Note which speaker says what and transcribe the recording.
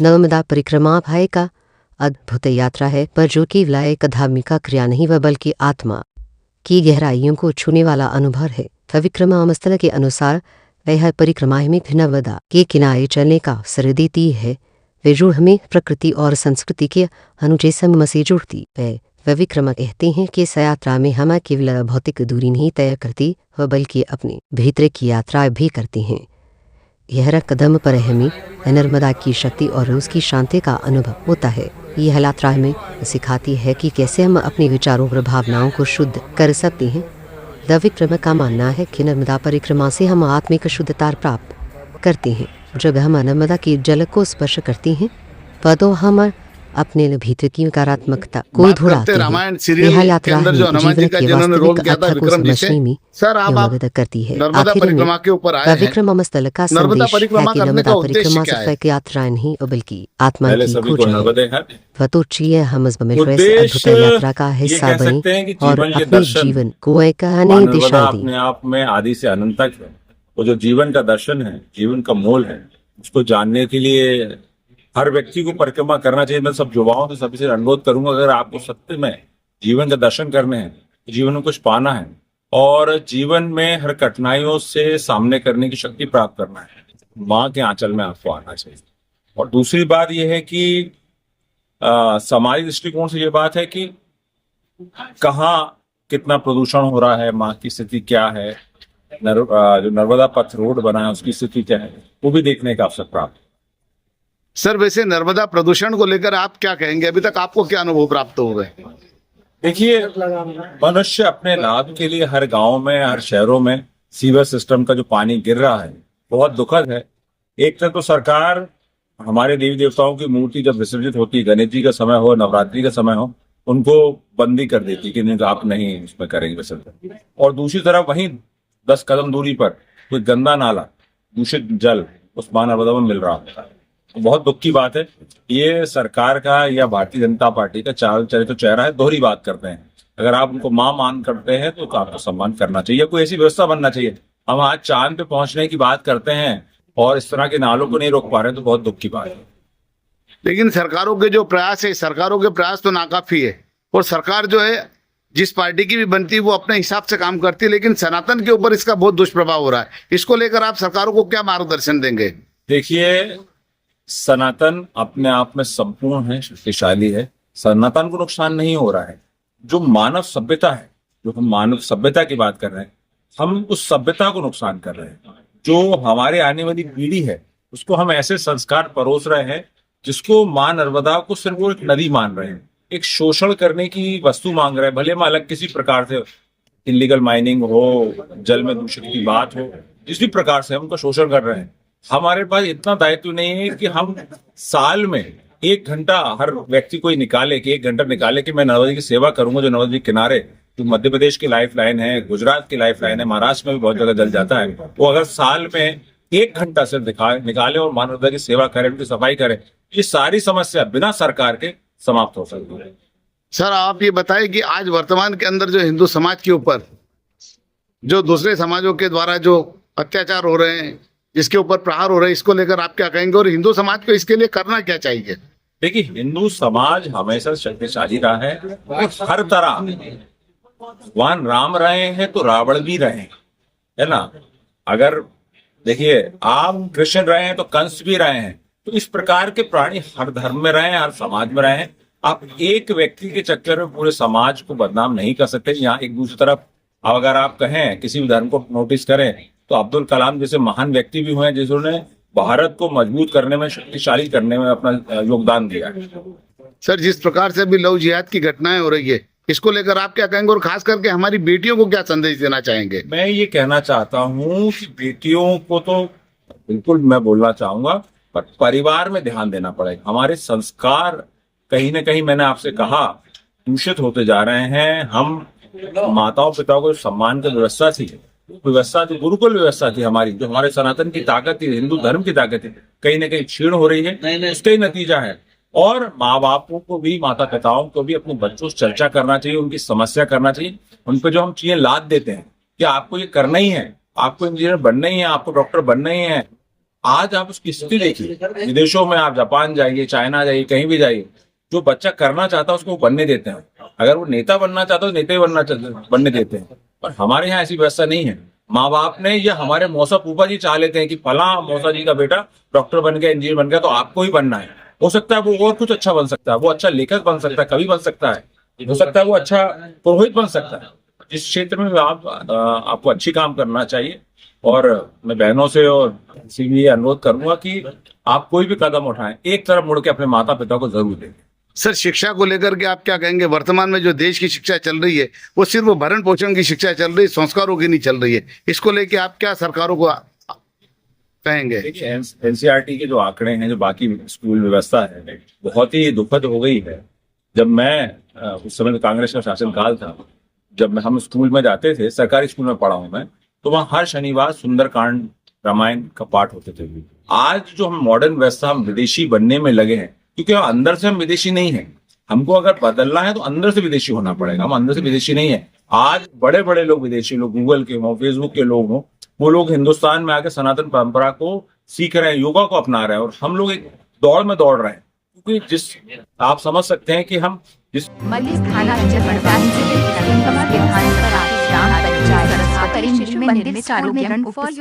Speaker 1: नर्मदा परिक्रमा भाई का अद्भुत यात्रा है, पर जो केवल एक धार्मिक क्रिया नहीं वह बल्कि आत्मा की गहराइयों को छूने वाला अनुभव है। विक्रम स्थल के अनुसार यह परिक्रमा में नर्मदा के किनारे चलने का अवसर देती है, वे जो हमें प्रकृति और संस्कृति के अनुजय संगम से जोड़ती है। विक्रम कहते हैं कि इस यात्रा में हम केवल भौतिक दूरी नहीं तय करती वह बल्कि अपने भीतर की यात्रा भी करते हैं। यह कदम पर हमें नर्मदा की शक्ति और उसकी शांति का अनुभव होता है। यह यात्रा हमें सिखाती है कि कैसे हम अपने विचारों और भावनाओं को शुद्ध कर सकते हैं। द विक्रम का मानना है कि नर्मदा परिक्रमा से हम आत्मिक शुद्धता प्राप्त करते हैं। जब हम नर्मदा के जल को स्पर्श करते हैं तो हम अपने भीतर की नकारात्मकता को धुलाते हैं। यह यात्रा जीवन के वास्तविक अर्थ को समझने में मदद करती है। आखिर में विक्रम स्थल का संदेश है कि नर्मदा परिक्रमा सिर्फ एक यात्रा नहीं बल्कि आत्मा की खोज है। वतोचिए हम मिलकर इस अद्भुत यात्रा का हिस्सा बने और अपने जीवन को एक नई दिशा दें।
Speaker 2: अपने आप में आदि से अनंत तक है। वो जो जीवन का दर्शन है, जीवन का मोल है, उसको जानने के लिए हर व्यक्ति को परिक्रमा करना चाहिए। मैं सब युवाओं से सभी से अनुरोध करूंगा, अगर आपको सत्य में जीवन का दर्शन करने हैं, जीवन में कुछ पाना है और जीवन में हर कठिनाइयों से सामने करने की शक्ति प्राप्त करना है, माँ के आंचल में आपको आना चाहिए। और दूसरी बात यह है कि समाज दृष्टिकोण से ये बात है कि कहाँ कितना प्रदूषण हो रहा है, माँ की स्थिति क्या है, जो नर्मदा पथ रोड बना है उसकी स्थिति क्या है, वो भी देखने का अवसर प्राप्त।
Speaker 3: सर वैसे नर्मदा प्रदूषण को लेकर आप क्या कहेंगे? अभी तक आपको क्या अनुभव प्राप्त हो गए?
Speaker 2: देखिए, मनुष्य अपने लाभ के लिए हर गांव में, हर शहरों में सीवर सिस्टम का जो पानी गिर रहा है बहुत दुखद है। एक तरफ तो सरकार हमारे देवी देवताओं की मूर्ति जब विसर्जित होती है, गणेश जी का समय हो, नवरात्रि का समय हो, उनको बंदी कर देती कि नहीं, आप नहीं उसमें करेंगे विसर्जन। और दूसरी तरफ वहीं 10 कदम दूरी पर कोई गंदा नाला, दूषित जल उस मां नर्मदा में मिल रहा होता है। बहुत दुख की बात है। ये सरकार का या भारतीय जनता पार्टी का चाल चरित्र चेहरा है, दोहरी बात करते हैं। अगर आप उनको मां मान करते हैं तो आपको सम्मान करना चाहिए, कोई ऐसी व्यवस्था बनना चाहिए। हम आज चांद पे पहुंचने की बात करते हैं और इस तरह के नालों को नहीं रोक पा रहे, तो बहुत दुख की बात है।
Speaker 3: लेकिन सरकारों के जो प्रयास है, सरकारों के प्रयास तो नाकाफी है। और सरकार जो है जिस पार्टी की भी बनती है वो अपने हिसाब से काम करती है, लेकिन सनातन के ऊपर इसका बहुत दुष्प्रभाव हो रहा है। इसको लेकर आप सरकारों को क्या मार्गदर्शन देंगे?
Speaker 2: देखिए, सनातन अपने आप में संपूर्ण है, शक्तिशाली है। सनातन को नुकसान नहीं हो रहा है। जो मानव सभ्यता है, जो हम मानव सभ्यता की बात कर रहे हैं, हम उस सभ्यता को नुकसान कर रहे हैं। जो हमारे आने वाली पीढ़ी है उसको हम ऐसे संस्कार परोस रहे हैं जिसको मां नर्मदा को सिर्फ वो एक नदी मान रहे हैं, एक शोषण करने की वस्तु मांग रहे हैं। भले में अलग किसी प्रकार से इलीगल माइनिंग हो, जल में दूषित की बात हो, जिस भी प्रकार से हम उनका शोषण कर रहे हैं। हमारे पास इतना दायित्व नहीं है कि हम साल में 1 घंटा हर व्यक्ति को निकाले कि 1 घंटा निकाले कि मैं नर्मदा जी की सेवा करूंगा। जो नर्मदा जी किनारे, जो मध्य प्रदेश की लाइफ लाइन है, गुजरात की लाइफ लाइन है, महाराष्ट्र में भी बहुत जगह जल जाता है, वो अगर साल में 1 घंटा सिर्फ निकाले और मां नर्मदा की सेवा करें, उनकी सफाई करें, ये सारी समस्या बिना सरकार के समाप्त हो सकती है।
Speaker 3: सर आप ये बताएं कि आज वर्तमान के अंदर जो हिंदू समाज के ऊपर जो दूसरे समाजों के द्वारा जो अत्याचार हो रहे हैं, जिसके ऊपर प्रहार हो रहे हैं, इसको लेकर आप क्या कहेंगे और हिंदू समाज को इसके लिए करना क्या चाहिए?
Speaker 2: देखिए, हिंदू समाज हमेशा शक्तिशाली रहा है और हर तरह भगवान राम रहे हैं तो रावण भी रहे हैं, है ना। अगर देखिए, आप कृष्ण रहे हैं तो कंस भी रहे हैं। तो इस प्रकार के प्राणी हर धर्म में रहे हैं, हर समाज में रहे हैं। आप एक व्यक्ति के चक्कर में पूरे समाज को बदनाम नहीं कर सकते। यहाँ एक दूसरी तरफ अगर आप कहें किसी भी धर्म को नोटिस करें तो अब्दुल कलाम जैसे महान व्यक्ति भी हुए हैं जिन्होंने भारत को मजबूत करने में, शक्तिशाली करने में अपना योगदान दिया है।
Speaker 3: सर जिस प्रकार से अभी लव जिहाद की घटनाएं हो रही है, इसको लेकर आप क्या कहेंगे और खास करके हमारी बेटियों को क्या संदेश देना चाहेंगे?
Speaker 2: मैं ये कहना चाहता हूँ कि बेटियों को तो बिल्कुल मैं बोलना चाहूंगा, पर परिवार में ध्यान देना पड़ेगा। हमारे संस्कार कहीं ना कहीं, मैंने आपसे कहा, दूषित होते जा रहे हैं। हम माताओं पिताओं को सम्मान की व्यवस्था थी, गुरुकुल व्यवस्था थी हमारी, जो हमारे सनातन की ताकत थी, हिंदू धर्म की ताकत थी, कहीं ना कहीं छीण हो रही है। उसका ही नतीजा है। और माँ बापों को भी, माता पिताओं को भी अपने बच्चों से चर्चा करना चाहिए, उनकी समस्या करना चाहिए। उन पर जो हम चीजें लाद देते हैं कि आपको ये करना ही है, आपको इंजीनियर बनना ही है, आपको डॉक्टर बनना ही है, आज आप उसकी स्थिति देखिए, विदेशों में आप जापान जाइए, चाइना जाइए, कहीं भी जाइए, जो बच्चा करना चाहता है उसको वो बनने देते हैं। अगर वो नेता बनना चाहता है तो नेता ही बनने देते हैं। पर हमारे यहाँ ऐसी व्यवस्था नहीं है। माँ बाप ने या हमारे मौसा फूफा जी चाह लेते हैं कि फला मौसा जी का बेटा डॉक्टर बन गया, इंजीनियर बन गया, तो आपको ही बनना है। हो सकता है वो और कुछ अच्छा बन सकता है, वो अच्छा लेखक बन सकता है, कवि बन सकता है, हो सकता है वो अच्छा पुरोहित बन सकता है। जिस क्षेत्र में आपको अच्छी काम करना चाहिए। और मैं बहनों से और किसी भी अनुरोध करूंगा कि आप कोई भी कदम उठाएं, एक तरफ मुड़ के अपने माता पिता को जरूर दें।
Speaker 3: सर, शिक्षा को लेकर के आप क्या कहेंगे? वर्तमान में जो देश की शिक्षा चल रही है वो सिर्फ वो भरण पोषण की शिक्षा चल रही है, संस्कारों की नहीं चल रही है। इसको लेके आप क्या सरकारों को कहेंगे?
Speaker 2: देखिए, एनसीईआरटी के जो आंकड़े हैं, जो बाकी स्कूल व्यवस्था है, बहुत ही दुखद हो गई है। जब मैं उस समय कांग्रेस का शासनकाल था, जब हम स्कूल में जाते थे, सरकारी स्कूल में पढ़ा हूं मैं, तो वहाँ हर शनिवार सुंदरकांड रामायण का पाठ होते थे। आज जो हम मॉडर्न व्यवस्था, हम विदेशी बनने में लगे हैं, क्योंकि अंदर से हम विदेशी नहीं है। हमको अगर बदलना है तो अंदर से विदेशी होना पड़ेगा। हम अंदर से विदेशी नहीं है। आज बड़े बड़े लोग विदेशी लोग, गूगल के हों, फेसबुक के लोग हों, वो लोग हिंदुस्तान में आके सनातन परंपरा को सीख रहे हैं, योगा को अपना रहे हैं, और हम लोग एक दौड़ में दौड़ रहे हैं। क्योंकि जिस आप समझ सकते हैं कि हम जिस
Speaker 4: मल्लिक थाना विधानसभा विधानसभा ग्राम पंचायत में निर्मित आरोग्य